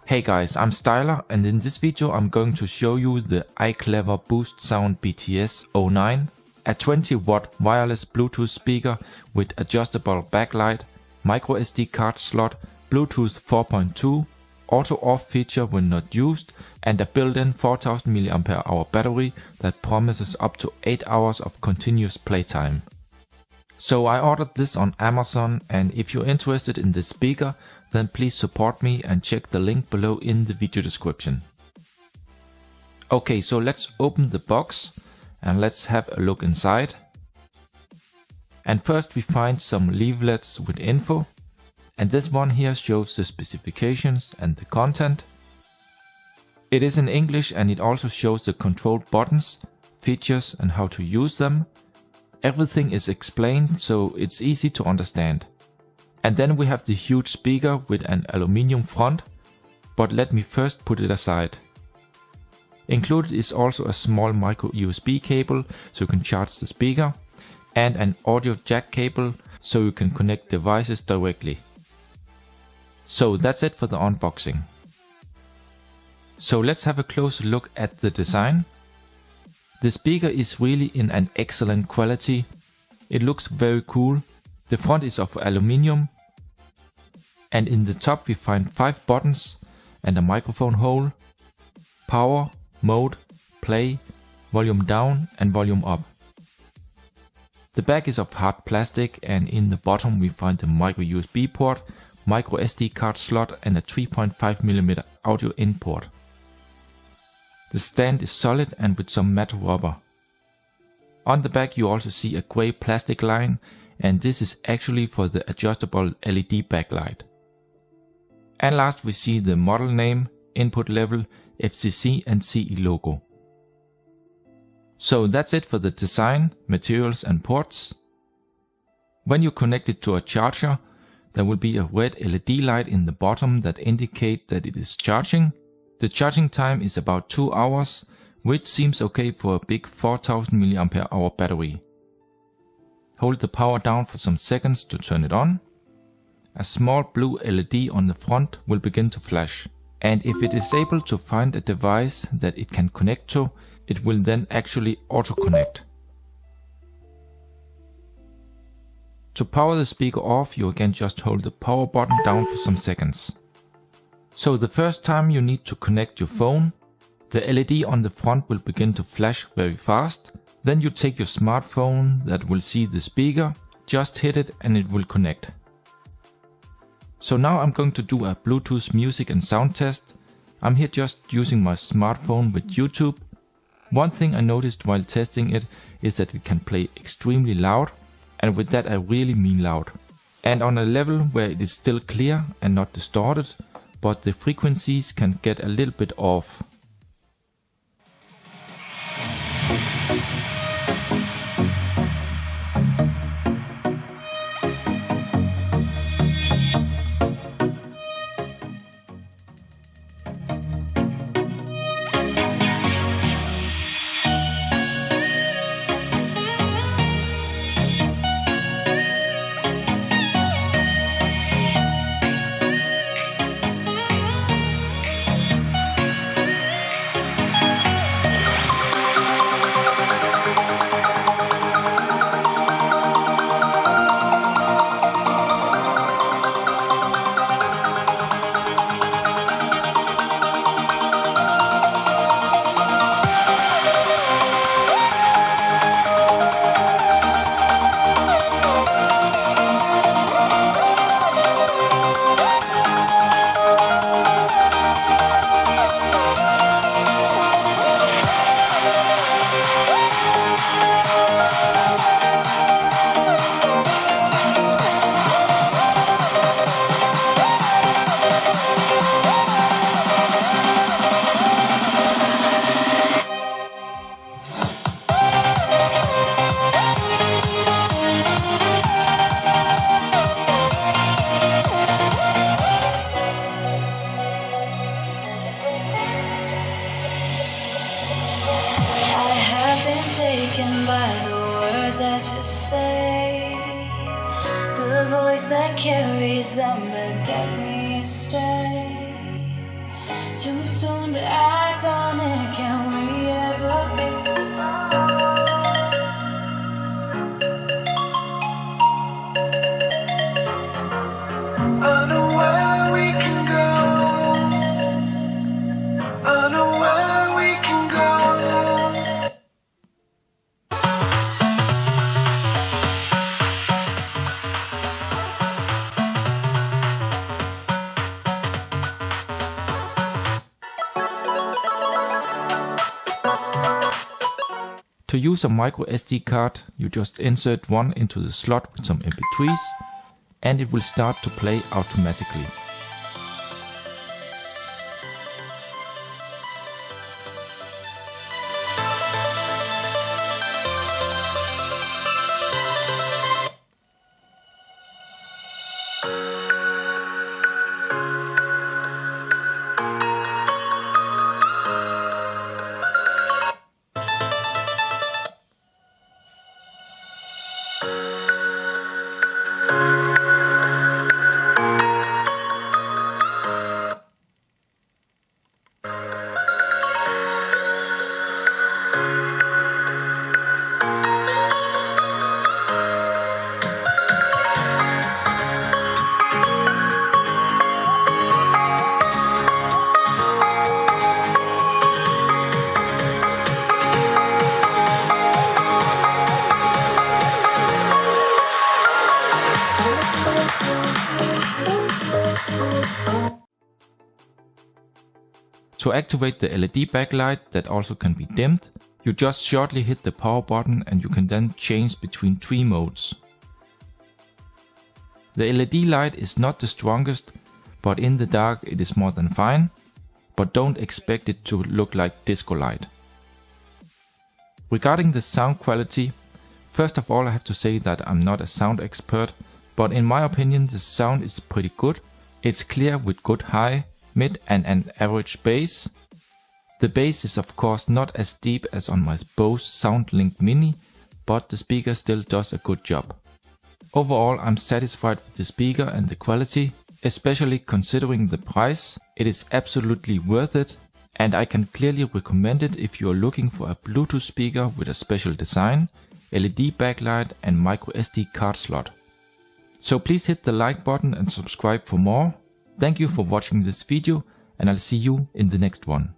Hey guys, I'm Styler, and in this video I'm going to show you the iClever BoostSound BTS-09, a 20 watt wireless Bluetooth speaker with adjustable backlight, MicroSD card slot, Bluetooth 4.2, auto off feature when not used, and a built-in 4000 mAh battery that promises up to 8 hours of continuous playtime. So I ordered this on Amazon, and if you're interested in this speaker, then please support me and check the link below in the video description. Okay, so let's open the box and let's have a look inside. And first we find some leaflets with info, and this one here shows the specifications and the content. It is in English and it also shows the control buttons, features and how to use them. Everything is explained, so it's easy to understand. And then we have the huge speaker with an aluminium front, but let me first put it aside. Included is also a small MicroUSB cable so you can charge the speaker, and an audio jack cable so you can connect devices directly. So that's it for the unboxing. So let's have a closer look at the design. The speaker is really in an excellent quality. It looks very cool. The front is of aluminium, and in the top we find 5 buttons and a microphone hole, power, mode, play, volume down and volume up. The back is of hard plastic, and in the bottom we find the microUSB port, microSD card slot and a 3.5mm audio in port. The stand is solid and with some matte rubber. On the back you also see a grey plastic line, and this is actually for the adjustable LED backlight. And last we see the model name, input level, FCC and CE logo. So that's it for the design, materials and ports. When you connect it to a charger, there will be a red LED light in the bottom that indicate that it is charging. The charging time is about 2 hours, which seems okay for a big 4000 mAh battery. Hold the power down for some seconds to turn it on. A small blue LED on the front will begin to flash, and if it is able to find a device that it can connect to, it will then actually auto-connect. To power the speaker off, you again just hold the power button down for some seconds. So the first time you need to connect your phone, the LED on the front will begin to flash very fast. Then you take your smartphone that will see the speaker, just hit it and it will connect. So now I'm going to do a Bluetooth music and sound test. I'm here just using my smartphone with YouTube. One thing I noticed while testing it is that it can play extremely loud, and with that I really mean loud. And on a level where it is still clear and not distorted, but the frequencies can get a little bit off. that carries them has kept me astray. Too soon to act on it, can we ever be? I know where we can go. I know where we can go. To use a microSD card, you just insert one into the slot with some MP3s and it will start to play automatically. To activate the LED backlight that also can be dimmed, you just shortly hit the power button and you can then change between 3 modes. The LED light is not the strongest, but in the dark it is more than fine, but don't expect it to look like disco light. Regarding the sound quality, first of all I have to say that I'm not a sound expert, but in my opinion the sound is pretty good. It's clear with good high, mid and an average bass. The bass is of course not as deep as on my Bose SoundLink Mini, but the speaker still does a good job. Overall I'm satisfied with the speaker and the quality, especially considering the price. It is absolutely worth it and I can clearly recommend it if you are looking for a Bluetooth speaker with a special design, LED backlight and microSD card slot. So please hit the like button and subscribe for more. Thank you for watching this video and I'll see you in the next one.